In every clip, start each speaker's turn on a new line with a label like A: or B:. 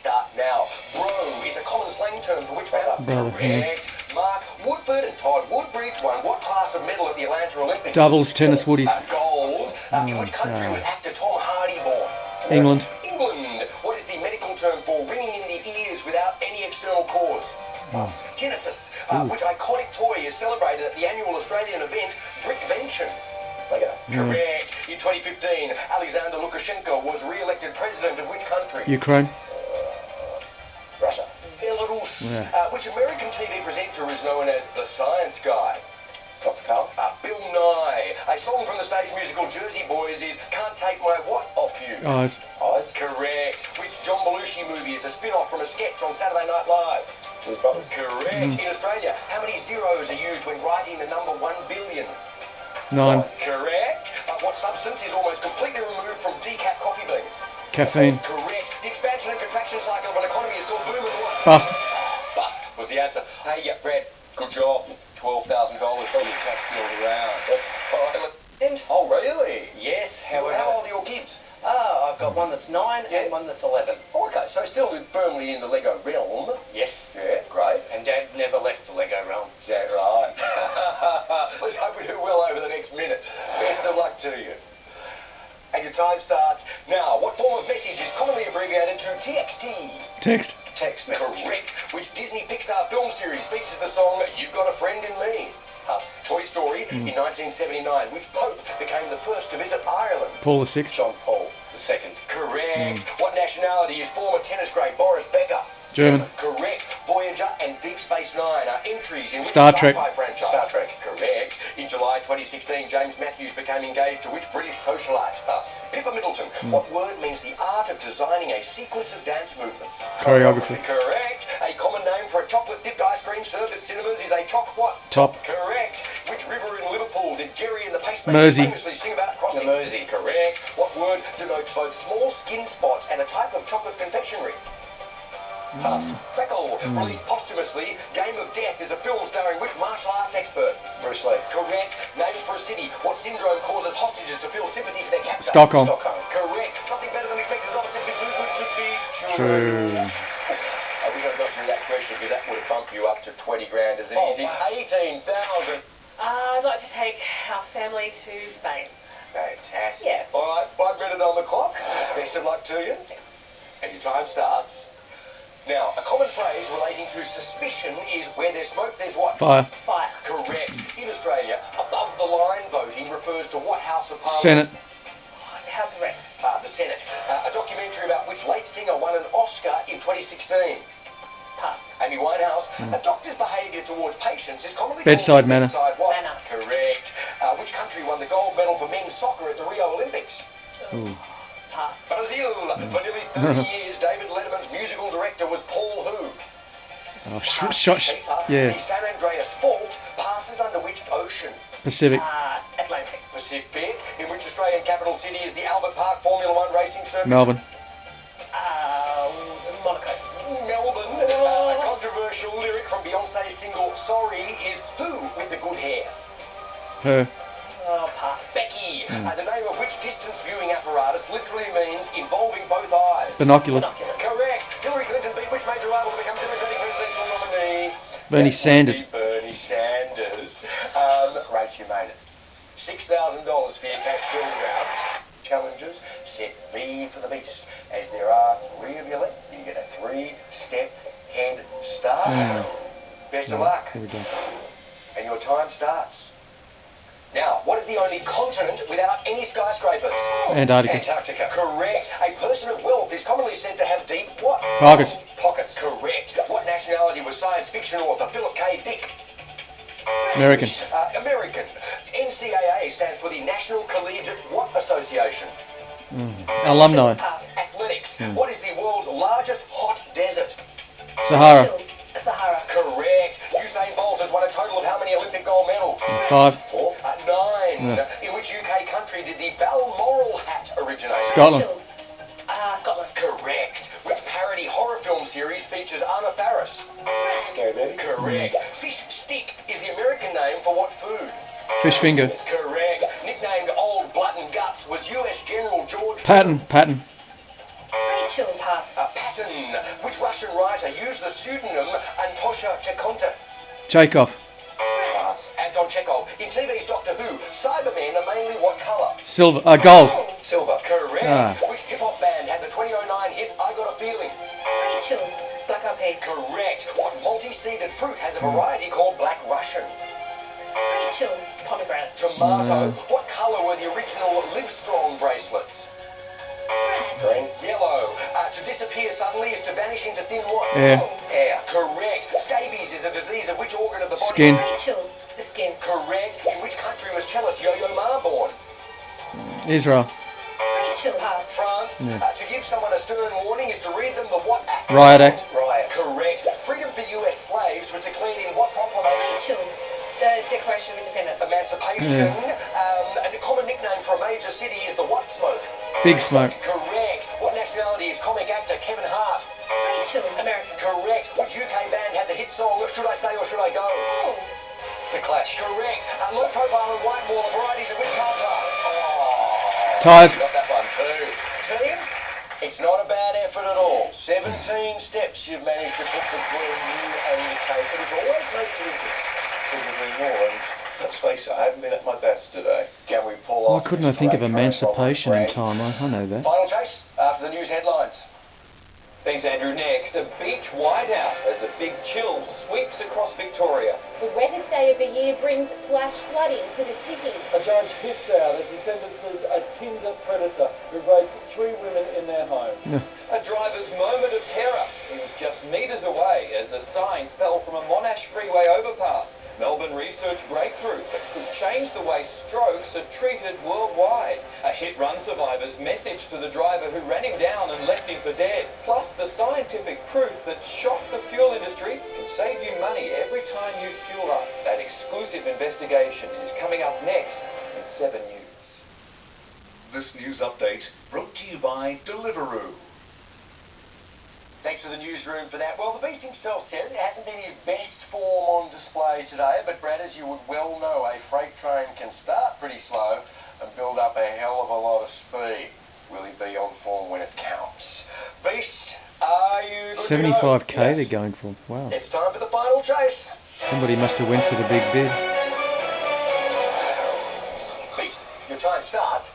A: starts now. Bro is a common slang term for which matter?
B: Brother,
A: Correct. Mark Woodford and Todd Woodbridge won what class of medal at the Atlanta Olympics?
B: Doubles, tennis, woodies.
A: Gold. In which country was actor Tom Hardy born?
B: England.
A: England. What is the medical term for ringing in the ears without any external cause? Tinnitus. Which iconic toy is celebrated at the annual Australian event, Brickvention? Lego. Correct. In 2015, Alexander Lukashenko was re-elected president of which country?
B: Ukraine.
A: Russia. Belarus. Which American TV presenter is known as the Science Guy? Dr. Carl. Bill Nye. A song from the stage musical Jersey Boys is Can't Take My What Off You?
B: Eyes.
A: Eyes. Correct. Which John Belushi movie is a spin-off from a sketch on Saturday Night Live? Blues Brothers. Correct. In Australia, how many zeros are used when writing the number 1 billion?
B: 9.
A: Correct. What substance is almost completely removed from decaf coffee beans?
B: Caffeine.
A: Correct. The expansion and contraction cycle of an economy is called boom and what?
B: Bust.
A: Bust was the answer. Hey, Brad, good job. $12,000 for your cash filled around. All right,
C: And
A: oh, really? Yes. How old are your kids?
C: I've got one that's 9 and one that's 11.
A: Oh, okay, so still firmly in the Lego realm.
C: Yes.
A: Yeah, great.
C: And Dad never left the Lego realm.
A: Is that right? Let's hope we do well over the next minute. Best of luck to you. And your time starts now. What form of message is commonly abbreviated to TXT?
B: Text.
C: Text message.
A: Correct. Which Disney Pixar film series features the song You've Got a Friend in Me?
C: Pass.
A: Toy Story in 1979. Which Pope became the first to visit Ireland?
B: Paul VI.
C: John Paul II.
A: Correct. What nationality is former tennis great Boris Becker?
B: German.
A: Correct. Voyager and Deep Space Nine are entries in which
B: Star Trek.
A: sci-fi franchise?
C: Star Trek.
A: Correct. In July 2016, James Matthews became engaged to which British socialite?
C: Pass.
A: Pippa Middleton. What word means the art of designing a sequence of dance movements?
B: Choreography.
A: Correct. A common name for a chocolate-dipped ice cream served at cinemas is a choc what?
B: Top.
A: Correct. Which river in Liverpool did Jerry and the Pacemakers
B: Mersey.
A: famously sing about crossing?
C: The Mersey.
A: Correct. What word denotes both small skin spots and a type of chocolate confectionery?
C: Pass.
A: Freckle. Released posthumously, Game of Death is a film starring which martial arts expert?
C: Bruce Lee.
A: Correct. Names for a city. What syndrome causes hostages to feel sympathy for their captor?
B: Stockholm.
C: Stockholm.
A: Correct. Something better than expected is often said to be too good to be true.
B: True.
A: I wish I got through that question because that would have bumped you up to 20 grand as it
C: Oh,
A: is. It's
C: wow.
A: 18,000.
D: I'd like to take our family to Spain.
A: Fantastic.
D: Yeah.
A: All right, 5 minutes on the clock. Best of luck to you. And your time starts. Now, a common phrase relating to suspicion is where there's smoke, there's what?
B: Fire.
D: Fire.
A: Correct. In Australia, above-the-line voting refers to what House of Parliament?
B: Senate.
D: House of Reps.
A: The Senate. A documentary about which late singer won an Oscar in 2016?
D: Pass.
A: Amy Winehouse. A doctor's behaviour towards patients is commonly
B: Bedside
A: called
B: manner.
A: Bedside what?
D: Manner.
A: Correct. Which country won the gold medal for men's soccer at the Rio Olympics?
B: Ooh.
D: Pass.
A: Brazil. For nearly 30 years, David Letterman's musical director was Paul who?
B: Oh, shot. Yeah.
A: The San Andreas Fault passes under which ocean?
B: Pacific.
D: Atlantic.
A: Pacific. In which Australian capital city is the Albert Park Formula One racing circuit?
B: Melbourne.
D: Monaco.
A: Melbourne. A controversial lyric from Beyonce's single Sorry is who with the good hair?
B: Her.
D: Pass.
A: Becky. The name of which distance viewing apparatus literally means involving both eyes?
B: Binoculars.
A: Correct. Hillary Clinton beat which major rival to become Democratic presidential nominee?
B: Bernie Sanders.
A: Bernie Sanders. Rach, you made it. $6,000 for your cash build round. Challenges, set V for the beast. As there are 3 of you left, you get a 3-step head start. Best of luck.
B: Here we go.
A: And your time starts. Now, what is the only continent without any skyscrapers?
B: Antarctica.
C: Antarctica.
A: Correct. A person of wealth is commonly said to have deep what?
B: Pockets.
A: Pockets. Correct. What nationality was science fiction author Philip K. Dick?
B: American.
A: American. NCAA stands for the National Collegiate what Association?
B: Alumni.
D: Pass.
A: Athletics. What is the world's largest hot desert?
B: Sahara.
D: Sahara.
A: Correct. Usain Bolt has won a total of how many Olympic gold medals?
B: 5.
A: 4. 9. In which UK country did the Balmoral hat originate?
B: Scotland.
D: Scotland.
A: Correct. Which parody horror film series features Anna Faris?
C: Scary movie.
A: Correct. Fish stick is the American name for what food?
B: Fish finger.
A: Correct. Nicknamed Old Blood and Guts was US General George
B: Patton.
D: Rachel. Pass.
A: Pat Latin. Which Russian writer used the pseudonym Antosha Chekhov?
B: Chekhov.
A: Pass. Anton Chekhov. In TV's Doctor Who, Cybermen are mainly what colour?
B: Silver. Gold.
C: Silver.
A: Correct.
B: Ah.
A: Which hip-hop band had the 2009 hit I Got a Feeling?
D: Rachel. Black Eyed Peas.
A: Correct. What multi-seeded fruit has a variety called Black Russian?
D: Rachel. Pomegranate.
A: Tomato. What colour were the original Livestrong bracelets?
C: Green.
A: Yellow. To disappear suddenly is to vanish into thin what?
B: Air.
C: Air.
A: Correct. Scabies is a disease of which organ of the body?
B: Skin.
D: Rachel. The skin.
A: Correct. In which country was cellist Yo-Yo Ma born?
B: Israel.
D: Rachel. Pass.
A: France.
B: Yeah.
A: To give someone a stern warning is to read them the what act?
B: Riot Act.
C: Riot.
A: Correct. Freedom for US slaves was declared in what proclamation?
D: Rachel. The Declaration of Independence.
A: Emancipation. And a common nickname for a major city is the what smoke?
B: Big Smoke.
A: Correct. What nationality is comic actor Kevin Hart?
D: Rachel. American.
A: Correct. Which UK band had the hit song Should I Stay or Should I Go?
D: Oh.
C: The Clash.
A: Correct. Low profile and white wall are varieties of which car class? Oh.
B: Tires.
A: Got that one too. Team, it's not a bad effort at all. 17 steps you've managed to put between you and your taker, which always makes it interesting.
E: Couldn't agree more, and let's face it, I haven't been at my best today.
A: Can we pull
B: Why
A: off
B: couldn't I
A: this
B: think of
A: great train
B: emancipation in
A: bomb
B: time? I know that.
A: Final chase after the news headlines.
C: Thanks, Andrew. Next, a beach whiteout as a big chill sweeps across Victoria.
F: The wettest day of the year brings flash flooding to the city.
G: A judge hits out as he sentences a Tinder predator who raped 3 women in their home.
C: A driver's moment of terror. He was just metres away as a sign fell from a Monash freeway overpass. Melbourne research breakthrough that could change the way strokes are treated worldwide. A hit-run survivor's message to the driver who ran him down and left him for dead. Plus the scientific proof that shocked the fuel industry can save you money every time you fuel up. That exclusive investigation is coming up next in 7 News.
H: This news update brought to you by Deliveroo.
A: Thanks to the newsroom for that. Well, the beast himself said it hasn't been his best form on display today, but Brad, as you would well know, a freight train can start pretty slow and build up a hell of a lot of speed. Will he be on form when it counts? Beast, are you good to go?
B: 75k
A: Yes.
B: they're going for. Wow.
A: It's time for the final chase.
B: Somebody must have went for the big bid.
A: Beast, your time starts.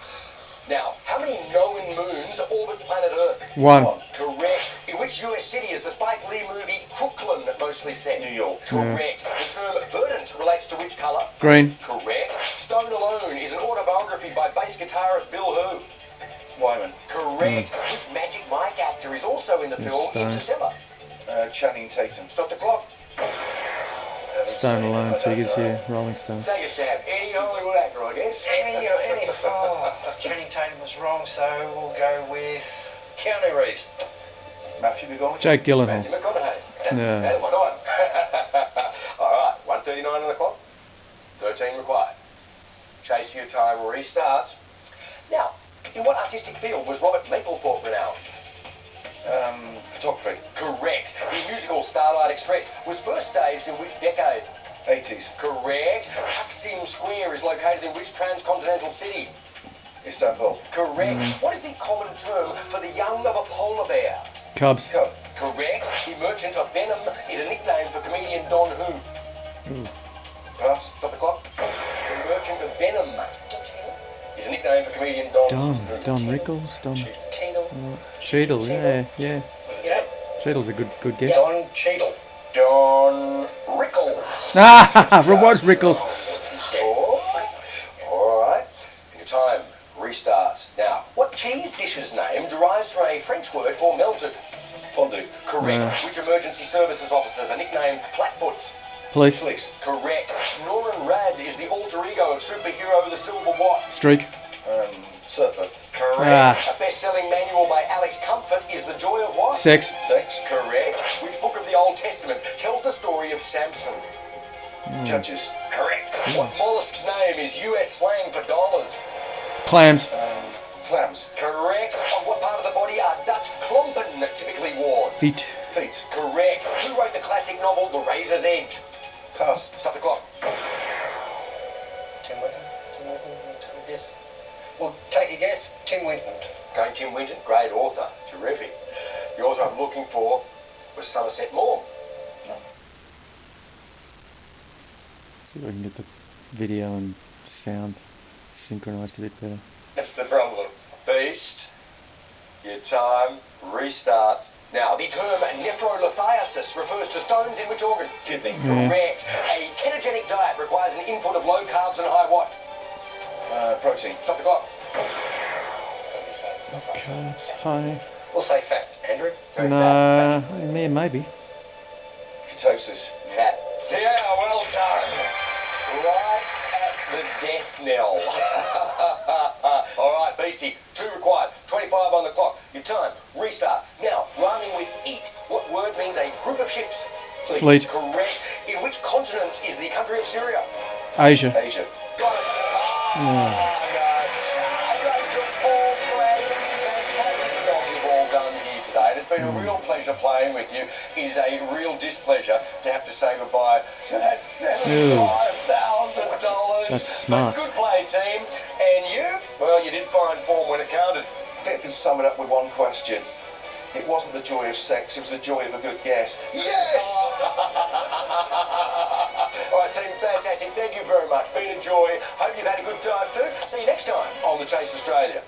A: Now, how many known moons orbit planet Earth?
B: 1.
A: Correct. In which US city is the Spike Lee movie Crooklyn mostly set?
E: New York.
A: Correct. The term verdant relates to which colour?
B: Green.
A: Correct. Stone Alone is an autobiography by bass guitarist Bill Who?
E: Wyman.
A: Correct. Which Magic Mike actor is also in the film
B: Stone.
A: Interstellar?
E: Channing Tatum.
A: Stop the clock.
B: Stone Alone figures here. Rolling Stone.
A: Take a stab. Any Hollywood actor, I guess.
C: Any. Oh, Channing Tatum was wrong, so we'll go with Keanu Reeves.
E: Matthew McConaughey.
B: Jake Gyllenhaal.
A: Matthew McConaughey.
B: Yeah.
A: That's fine. Alright, 1:39 on the clock. 13 required. Chase your time restarts. Now, in what artistic field was Robert Mapplethorpe renowned?
E: Photography.
A: Correct. His musical Starlight Express was first staged in which decade?
E: 80s.
A: Correct. Taksim Square is located in which transcontinental city?
E: Istanbul.
A: Correct. What is the common term for the young of a polar bear?
B: Cubs.
E: Cub.
A: Correct. The Merchant of Venom is a nickname for comedian Don Who?
B: Ooh.
E: Pass.
A: Stop the clock. The Merchant of Venom is a nickname for comedian Don Who?
B: Don Rickles. Don.
D: Cheadle.
B: Cheadle. Yeah.
A: Yeah.
B: Cheadle's a good guess.
A: Don Cheadle. Don Rickles.
B: Ah, rewards Rickles.
A: Alright. Your time restarts. Now, what cheese dish's name derives from a French word for melted?
E: Fondue.
A: Correct. Which emergency services officers are nicknamed Flatfoots?
B: Police.
E: Police.
A: Correct. Noran Rad is the alter ego of superhero the Silver What?
B: Streak.
E: Surfer.
A: Correct. A best-selling manual by Alex Comfort is The Joy of What?
B: Sex.
E: Sex.
A: Correct. Which book of the Old Testament tells the story of Samson?
E: Judges.
A: Correct. What mollusk's name is US slang for dollars?
B: Clams.
E: Clams.
A: Correct. On what part of the body are Dutch klompen typically worn?
B: Feet.
E: Feet.
A: Correct. Who wrote the classic novel The Razor's Edge?
E: Pass.
A: Stop the clock.
C: Tim Winton. Yes. Well, take a guess. Tim Winton.
A: Going Tim Winton, great author. Terrific. The author I'm looking for was Somerset Maugham.
B: See if I can get the video and sound synchronised a bit better.
A: That's the problem. Beast, your time restarts now. The term nephrolithiasis refers to stones in which organ?
E: Kidney.
A: Correct. A ketogenic diet requires an input of low carbs and high what?
E: Protein.
A: Stop the clock.
B: Carbs, high.
A: We'll say fat. Andrew?
B: Nah, yeah, maybe.
E: Ketosis.
A: Fat. Yeah, well done. Right at the death knell. All right, Beastie. 2 required. 25 on the clock. Your time. Restart. Now, rhyming with eat. What word means a group of ships?
B: Fleet.
A: Correct. In which continent is the country of Syria?
B: Asia.
E: Asia.
A: Got it. It's been a real pleasure playing with you. It is a real displeasure to have to say goodbye to that $75,000.
B: That's smart.
A: But good play, team. And you? Well, you did find form when it counted.
E: I think I can sum it up with one question. It wasn't the joy of sex, it was the joy of a good guess.
A: Yes! All right, team, fantastic. Thank you very much. Been a joy. Hope you've had a good time too. See you next time on The Chase Australia.